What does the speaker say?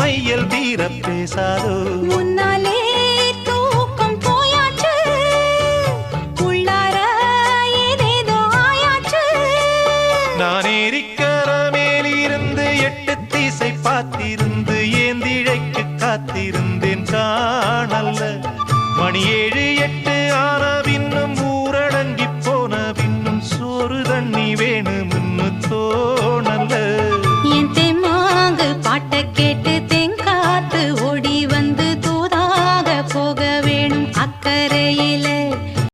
மையல் தீர பேசாதோ முன்னாலே தூக்கம் போயாச்சு உள்ளார ஏதேதோ ஆயாச்சு நான் ஏரிக்கர மேலிருந்து 8 திசை பார்த்திருந்து ஏந்திழைக்கு காத்திருந்தேன் காணல்ல மணி 7